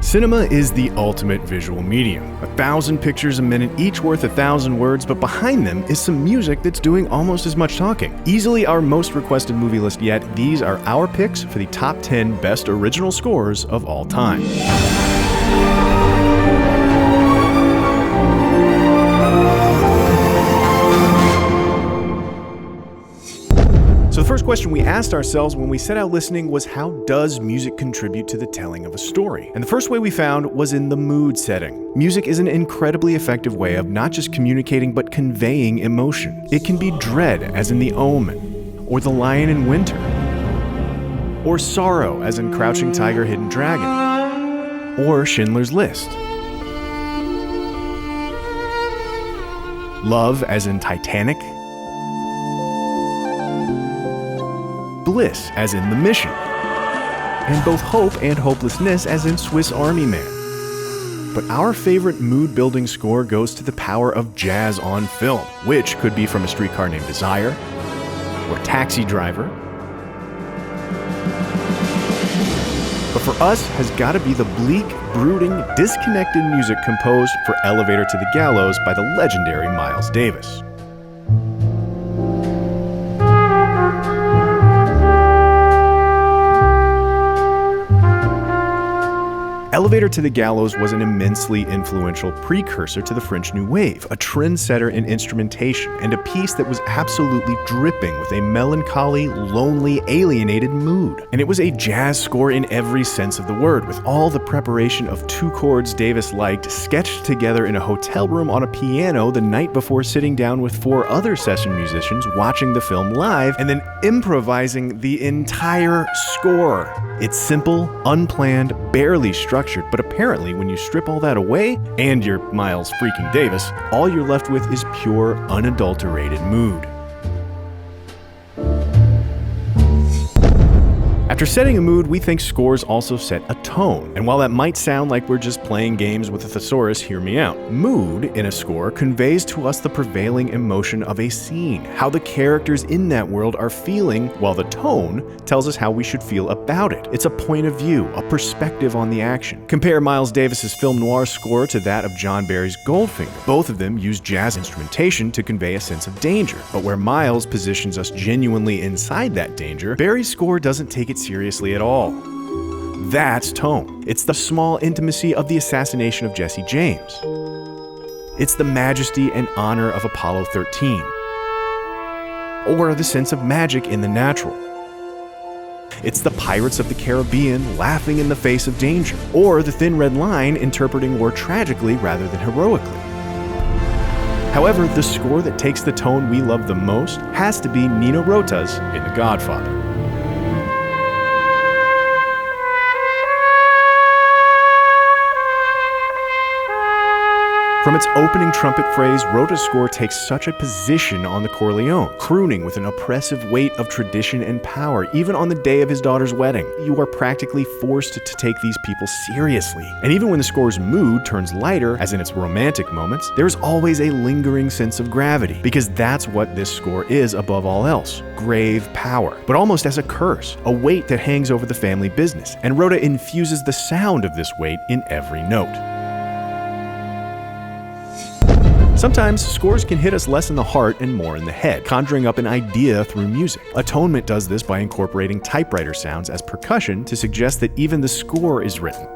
Cinema is the ultimate visual medium. 1,000 pictures a minute, each worth 1,000 words, but behind them is some music that's doing almost as much talking. Easily our most requested movie list yet, these are our picks for the top 10 best original scores of all time. So the first question we asked ourselves when we set out listening was, how does music contribute to the telling of a story? And the first way we found was in the mood setting. Music is an incredibly effective way of not just communicating but conveying emotion. It can be dread, as in The Omen, or The Lion in Winter, or sorrow, as in Crouching Tiger, Hidden Dragon, or Schindler's List. Love, as in Titanic. Bliss, as in The Mission, and both hope and hopelessness, as in Swiss Army Man. But our favorite mood-building score goes to the power of jazz on film, which could be from A Streetcar Named Desire, or Taxi Driver. But for us has got to be the bleak, brooding, disconnected music composed for Elevator to the Gallows by the legendary Miles Davis. Elevator to the Gallows was an immensely influential precursor to the French New Wave, a trendsetter in instrumentation, and a piece that was absolutely dripping with a melancholy, lonely, alienated mood. And it was a jazz score in every sense of the word, with all the preparation of two chords Davis liked sketched together in a hotel room on a piano the night before sitting down with 4 other session musicians watching the film live, and then improvising the entire score. It's simple, unplanned, barely structured, but apparently when you strip all that away, and you're Miles freaking Davis, all you're left with is pure, unadulterated mood. After setting a mood, we think scores also set a tone. And while that might sound like we're just playing games with a thesaurus, hear me out. Mood in a score conveys to us the prevailing emotion of a scene, how the characters in that world are feeling, while the tone tells us how we should feel about it. It's a point of view, a perspective on the action. Compare Miles Davis's film noir score to that of John Barry's Goldfinger. Both of them use jazz instrumentation to convey a sense of danger, but where Miles positions us genuinely inside that danger, Barry's score doesn't take it seriously at all. That's tone. It's the small intimacy of the assassination of Jesse James. It's the majesty and honor of Apollo 13. Or the sense of magic in the natural. It's the Pirates of the Caribbean laughing in the face of danger. Or the Thin Red Line interpreting war tragically rather than heroically. However, the score that takes the tone we love the most has to be Nino Rota's in The Godfather. From its opening trumpet phrase, Rota's score takes such a position on the Corleone, crooning with an oppressive weight of tradition and power, even on the day of his daughter's wedding. You are practically forced to take these people seriously. And even when the score's mood turns lighter, as in its romantic moments, there's always a lingering sense of gravity, because that's what this score is above all else. Grave power, but almost as a curse, a weight that hangs over the family business. And Rota infuses the sound of this weight in every note. Sometimes scores can hit us less in the heart and more in the head, conjuring up an idea through music. Atonement does this by incorporating typewriter sounds as percussion to suggest that even the score is written.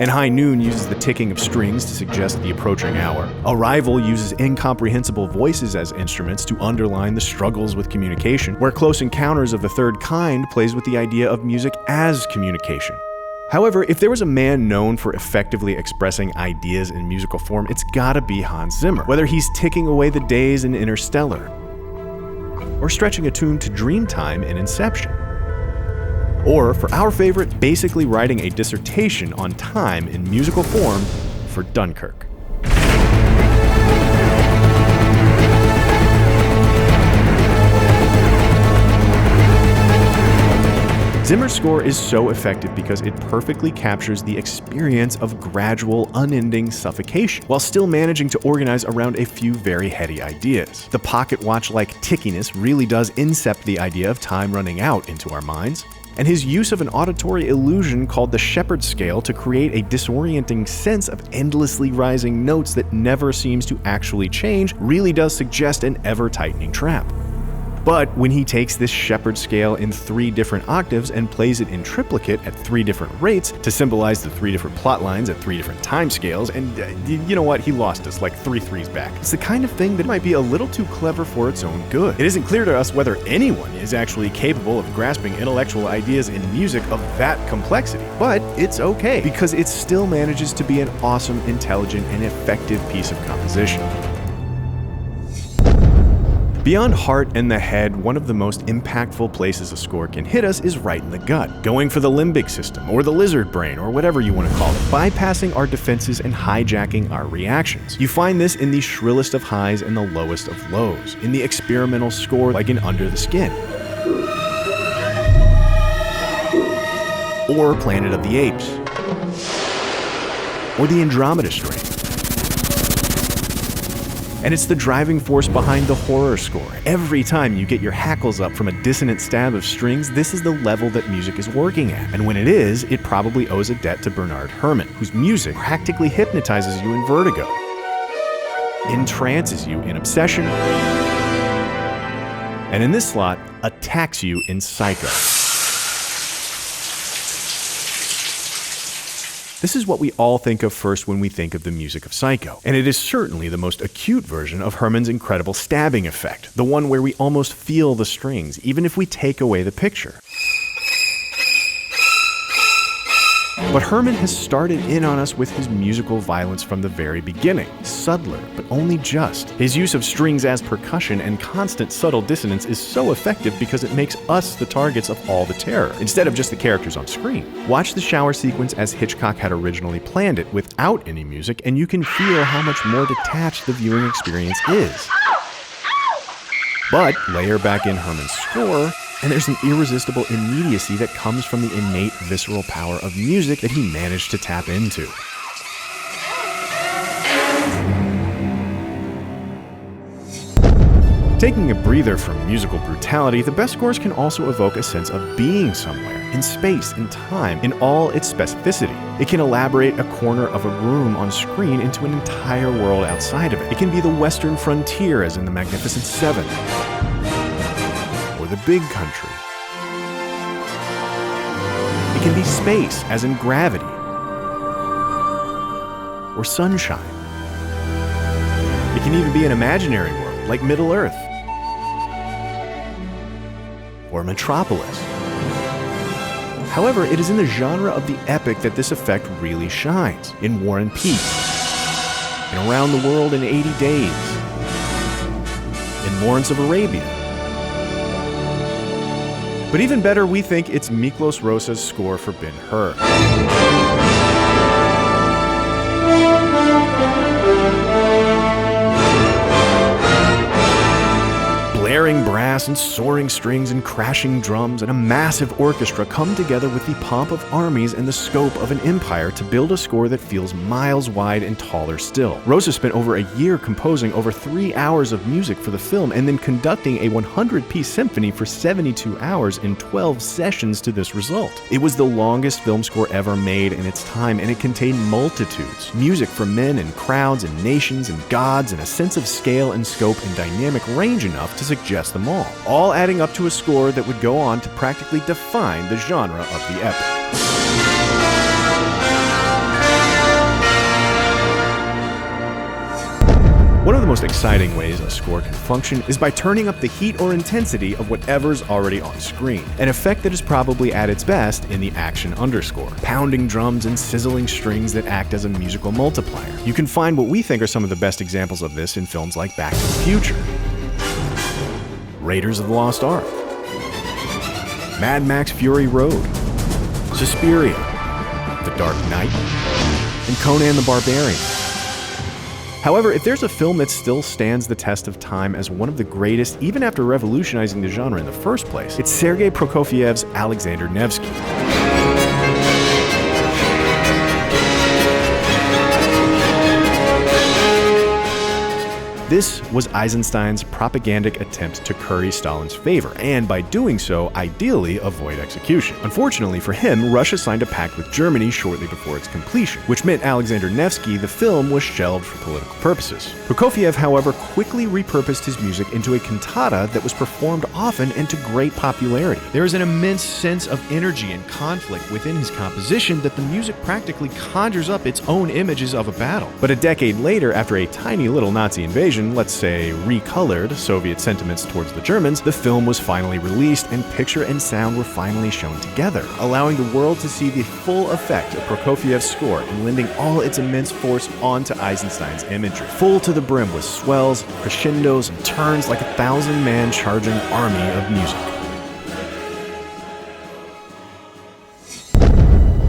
And High Noon uses the ticking of strings to suggest the approaching hour. Arrival uses incomprehensible voices as instruments to underline the struggles with communication, where Close Encounters of the Third Kind plays with the idea of music as communication. However, if there was a man known for effectively expressing ideas in musical form, it's gotta be Hans Zimmer. Whether he's ticking away the days in Interstellar, or stretching a tune to Dreamtime in Inception, or, for our favorite, basically writing a dissertation on time in musical form for Dunkirk. Zimmer's score is so effective because it perfectly captures the experience of gradual, unending suffocation, while still managing to organize around a few very heady ideas. The pocket watch-like tickiness really does incept the idea of time running out into our minds. and his use of an auditory illusion called the Shepard scale to create a disorienting sense of endlessly rising notes that never seems to actually change really does suggest an ever-tightening trap. But when he takes this Shepard scale in 3 different octaves and plays it in triplicate at 3 different rates to symbolize the 3 different plot lines at 3 different time scales, and you know what, he lost us like 3 threes back. It's the kind of thing that might be a little too clever for its own good. It isn't clear to us whether anyone is actually capable of grasping intellectual ideas in music of that complexity, but it's okay, because it still manages to be an awesome, intelligent, and effective piece of composition. Beyond heart and the head, one of the most impactful places a score can hit us is right in the gut, going for the limbic system, or the lizard brain, or whatever you want to call it, bypassing our defenses and hijacking our reactions. You find this in the shrillest of highs and the lowest of lows, in the experimental score like in Under the Skin, or Planet of the Apes, or the Andromeda Strain. And it's the driving force behind the horror score. Every time you get your hackles up from a dissonant stab of strings, this is the level that music is working at. And when it is, it probably owes a debt to Bernard Herrmann, whose music practically hypnotizes you in Vertigo, entrances you in Obsession, and in this slot, attacks you in Psycho. This is what we all think of first when we think of the music of Psycho, and it is certainly the most acute version of Herrmann's incredible stabbing effect, the one where we almost feel the strings, even if we take away the picture. But Herrmann has started in on us with his musical violence from the very beginning, subtler, but only just. His use of strings as percussion and constant subtle dissonance is so effective because it makes us the targets of all the terror, instead of just the characters on screen. Watch the shower sequence as Hitchcock had originally planned it, without any music, and you can feel how much more detached the viewing experience is. But layer back in Herrmann's score, and there's an irresistible immediacy that comes from the innate visceral power of music that he managed to tap into. Taking a breather from musical brutality, the best scores can also evoke a sense of being somewhere, in space and time, in all its specificity. It can elaborate a corner of a room on screen into an entire world outside of it. It can be the western frontier, as in The Magnificent Seven, or the big country. It can be space, as in Gravity, or sunshine. It can even be an imaginary world, like Middle-earth, or Metropolis. However, it is in the genre of the epic that this effect really shines, in War and Peace, in Around the World in 80 Days, in Lawrence of Arabia. But even better, we think it's Miklos Rozsa's score for Ben-Hur. Blaring brass and soaring strings and crashing drums and a massive orchestra come together with the pomp of armies and the scope of an empire to build a score that feels miles wide and taller still. Rozsa spent over a year composing over 3 hours of music for the film and then conducting a 100-piece symphony for 72 hours in 12 sessions to this result. It was the longest film score ever made in its time, and it contained multitudes. Music for men and crowds and nations and gods, and a sense of scale and scope and dynamic range enough to suggest them all adding up to a score that would go on to practically define the genre of the epic. One of the most exciting ways a score can function is by turning up the heat or intensity of whatever's already on screen, an effect that is probably at its best in the action underscore, pounding drums and sizzling strings that act as a musical multiplier. You can find what we think are some of the best examples of this in films like Back to the Future, Raiders of the Lost Ark, Mad Max Fury Road, Suspiria, The Dark Knight, and Conan the Barbarian. However, if there's a film that still stands the test of time as one of the greatest, even after revolutionizing the genre in the first place, it's Sergei Prokofiev's Alexander Nevsky. This was Eisenstein's propagandic attempt to curry Stalin's favor, and by doing so, ideally avoid execution. Unfortunately for him, Russia signed a pact with Germany shortly before its completion, which meant Alexander Nevsky, the film, was shelved for political purposes. Prokofiev, however, quickly repurposed his music into a cantata that was performed often and to great popularity. There is an immense sense of energy and conflict within his composition that the music practically conjures up its own images of a battle. But a decade later, after a tiny little Nazi invasion, let's say recolored Soviet sentiments towards the Germans, the film was finally released and picture and sound were finally shown together, allowing the world to see the full effect of Prokofiev's score and lending all its immense force onto Eisenstein's imagery, full to the brim with swells, crescendos, and turns like a 1,000-man charging army of music.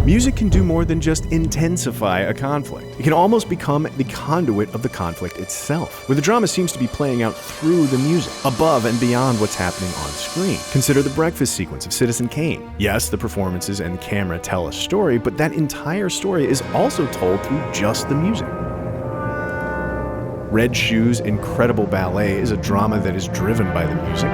Music can do more than just intensify a conflict. It can almost become the conduit of the conflict itself, where the drama seems to be playing out through the music, above and beyond what's happening on screen. Consider the breakfast sequence of Citizen Kane. Yes, the performances and the camera tell a story, but that entire story is also told through just the music. Red Shoes' incredible ballet is a drama that is driven by the music.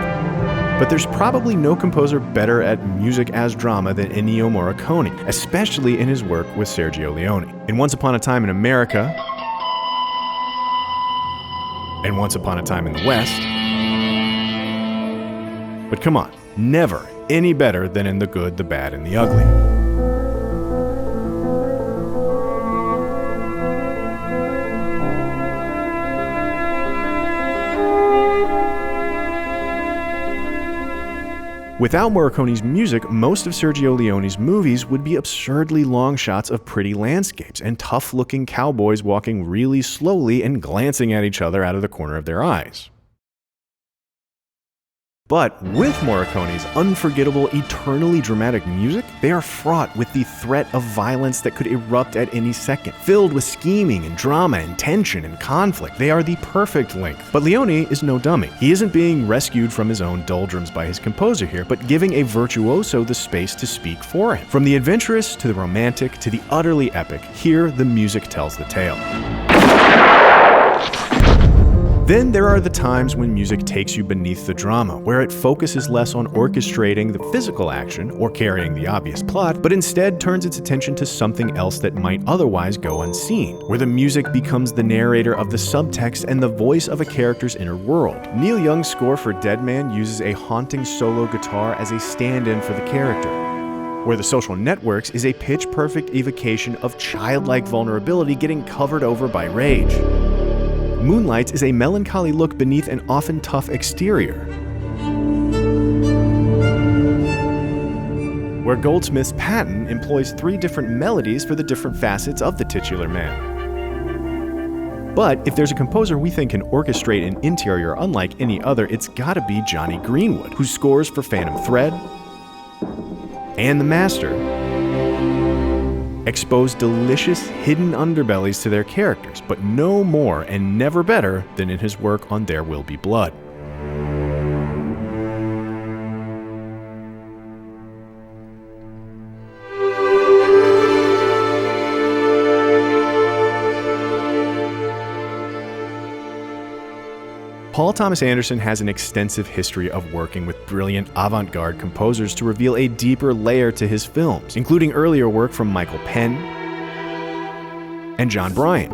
But there's probably no composer better at music as drama than Ennio Morricone, especially in his work with Sergio Leone. In Once Upon a Time in America, and Once Upon a Time in the West. But come on, never any better than in The Good, the Bad, and the Ugly. Without Morricone's music, most of Sergio Leone's movies would be absurdly long shots of pretty landscapes and tough-looking cowboys walking really slowly and glancing at each other out of the corner of their eyes. But with Morricone's unforgettable, eternally dramatic music, they are fraught with the threat of violence that could erupt at any second. Filled with scheming and drama and tension and conflict, they are the perfect length. But Leone is no dummy. He isn't being rescued from his own doldrums by his composer here, but giving a virtuoso the space to speak for him. From the adventurous to the romantic to the utterly epic, here the music tells the tale. Then there are the times when music takes you beneath the drama, where it focuses less on orchestrating the physical action or carrying the obvious plot, but instead turns its attention to something else that might otherwise go unseen, where the music becomes the narrator of the subtext and the voice of a character's inner world. Neil Young's score for Dead Man uses a haunting solo guitar as a stand-in for the character, where The Social Networks is a pitch-perfect evocation of childlike vulnerability getting covered over by rage. Moonlights is a melancholy look beneath an often tough exterior, where Goldsmith's Patton employs 3 different melodies for the different facets of the titular man. But if there's a composer we think can orchestrate an interior unlike any other, it's gotta be Jonny Greenwood, whose scores for Phantom Thread and The Master expose delicious hidden underbellies to their characters, but no more and never better than in his work on There Will Be Blood. Paul Thomas Anderson has an extensive history of working with brilliant avant-garde composers to reveal a deeper layer to his films, including earlier work from Michael Penn and John Bryan.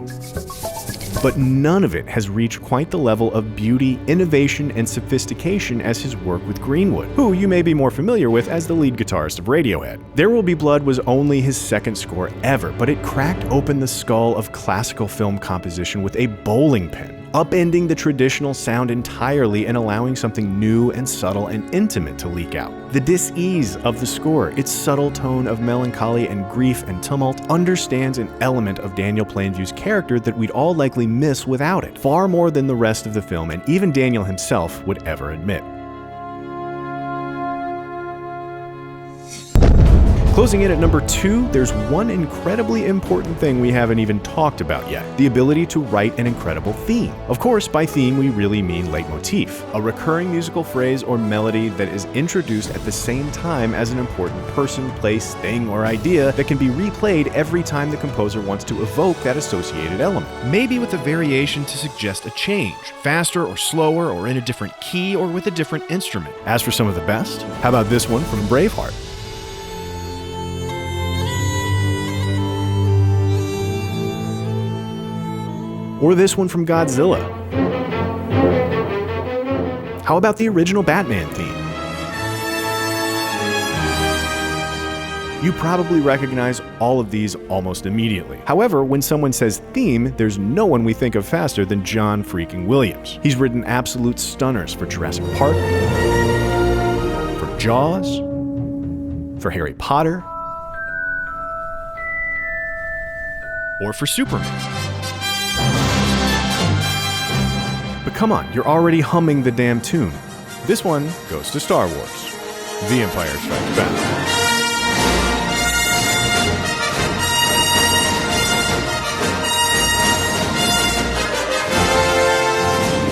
But none of it has reached quite the level of beauty, innovation, and sophistication as his work with Greenwood, who you may be more familiar with as the lead guitarist of Radiohead. There Will Be Blood was only his second score ever, but it cracked open the skull of classical film composition with a bowling pin, upending the traditional sound entirely and allowing something new and subtle and intimate to leak out. The dis-ease of the score, its subtle tone of melancholy and grief and tumult, understands an element of Daniel Plainview's character that we'd all likely miss without it, far more than the rest of the film and even Daniel himself would ever admit. Closing in at number 2, there's one incredibly important thing we haven't even talked about yet: the ability to write an incredible theme. Of course, by theme we really mean leitmotif, a recurring musical phrase or melody that is introduced at the same time as an important person, place, thing, or idea that can be replayed every time the composer wants to evoke that associated element. Maybe with a variation to suggest a change, faster or slower, or in a different key, or with a different instrument. As for some of the best, how about this one from Braveheart? Or this one from Godzilla? How about the original Batman theme? You probably recognize all of these almost immediately. However, when someone says theme, there's no one we think of faster than John freaking Williams. He's written absolute stunners for Jurassic Park, for Jaws, for Harry Potter, or for Superman. But come on, you're already humming the damn tune. This one goes to Star Wars: The Empire Strikes Back.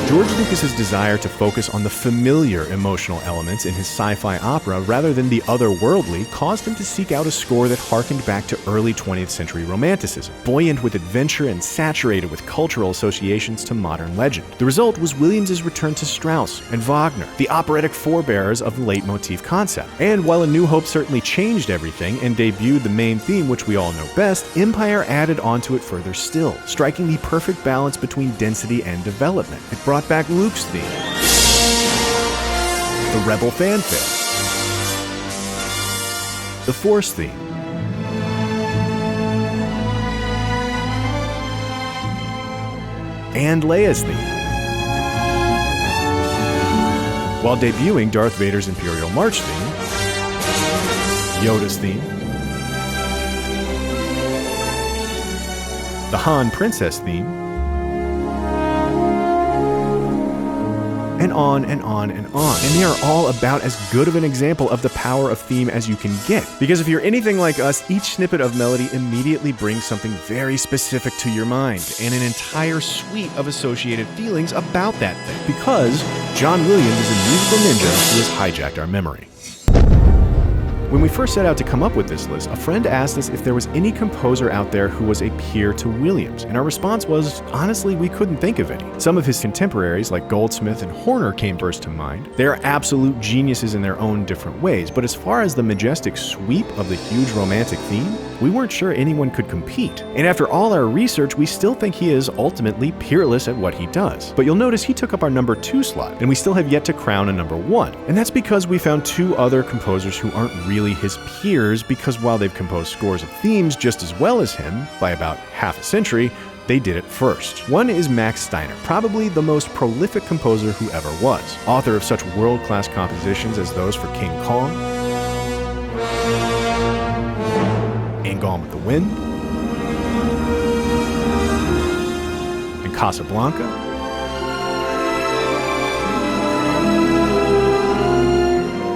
George Lucas's desire to focus on the familiar emotional elements in his sci-fi opera rather than the otherworldly caused him to seek out a score that harkened back to early 20th century romanticism, buoyant with adventure and saturated with cultural associations to modern legend. The result was Williams' return to Strauss and Wagner, the operatic forebearers of the leitmotif concept. And while A New Hope certainly changed everything and debuted the main theme which we all know best, Empire added onto it further still, striking the perfect balance between density and development. It brought back Luke's theme, the Rebel fanfare, the Force theme, and Leia's theme, while debuting Darth Vader's Imperial March theme, Yoda's theme, the Han Princess theme, and on and on and on. And they are all about as good of an example of the power of theme as you can get. Because if you're anything like us, each snippet of melody immediately brings something very specific to your mind, and an entire suite of associated feelings about that thing. Because John Williams is a musical ninja who has hijacked our memory. When we first set out to come up with this list, a friend asked us if there was any composer out there who was a peer to Williams, and our response was, honestly, we couldn't think of any. Some of his contemporaries, like Goldsmith and Horner, came first to mind. They are absolute geniuses in their own different ways, but as far as the majestic sweep of the huge romantic theme, we weren't sure anyone could compete. And after all our research, we still think he is ultimately peerless at what he does. But you'll notice he took up our number 2 slot, and we still have yet to crown a number 1. And that's because we found 2 other composers who aren't really his peers, because while they've composed scores of themes just as well as him by about half a century, they did it first. One is Max Steiner, probably the most prolific composer who ever was, author of such world-class compositions as those for King Kong, and Gone with the Wind, and Casablanca,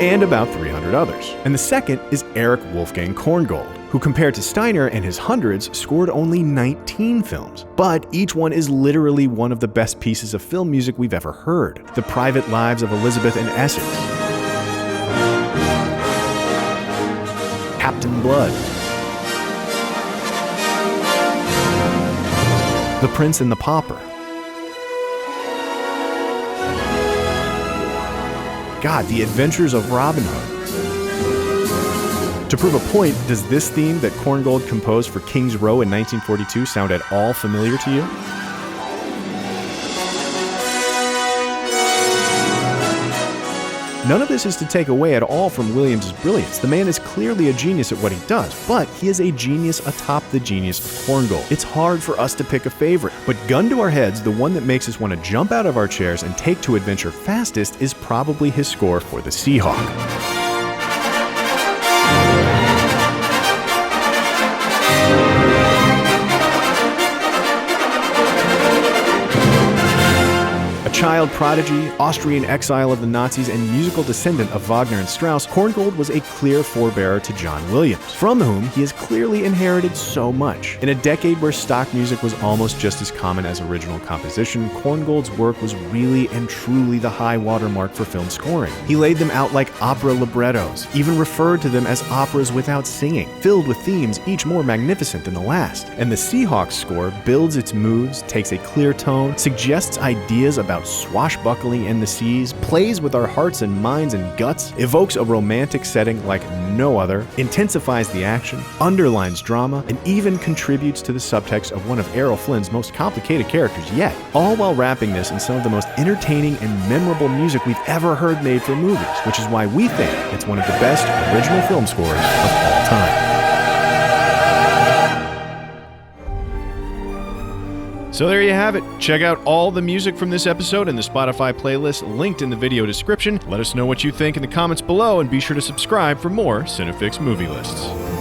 and about 300 others. And the second is Erich Wolfgang Korngold, who compared to Steiner and his hundreds, scored only 19 films. But each one is literally one of the best pieces of film music we've ever heard. The Private Lives of Elizabeth and Essex, Captain Blood, The Prince and the Pauper, God, The Adventures of Robin Hood. To prove a point, does this theme that Korngold composed for King's Row in 1942 sound at all familiar to you? None of this is to take away at all from Williams' brilliance. The man is clearly a genius at what he does, but he is a genius atop the genius of Korngold. It's hard for us to pick a favorite, but gun to our heads, the one that makes us want to jump out of our chairs and take to adventure fastest is probably his score for the Seahawk. A child prodigy, Austrian exile of the Nazis, and musical descendant of Wagner and Strauss, Korngold was a clear forebearer to John Williams, from whom he has clearly inherited so much. In a decade where stock music was almost just as common as original composition, Korngold's work was really and truly the high watermark for film scoring. He laid them out like opera librettos, even referred to them as operas without singing, filled with themes each more magnificent than the last. And the Seahawks score builds its moods, takes a clear tone, suggests ideas about swashbuckling in the seas, plays with our hearts and minds and guts, evokes a romantic setting like no other, intensifies the action, underlines drama, and even contributes to the subtext of one of Errol Flynn's most complicated characters yet, all while wrapping this in some of the most entertaining and memorable music we've ever heard made for movies, which is why we think it's one of the best original film scores of all time. So there you have it. Check out all the music from this episode in the Spotify playlist linked in the video description. Let us know what you think in the comments below, and be sure to subscribe for more Cinefix movie lists.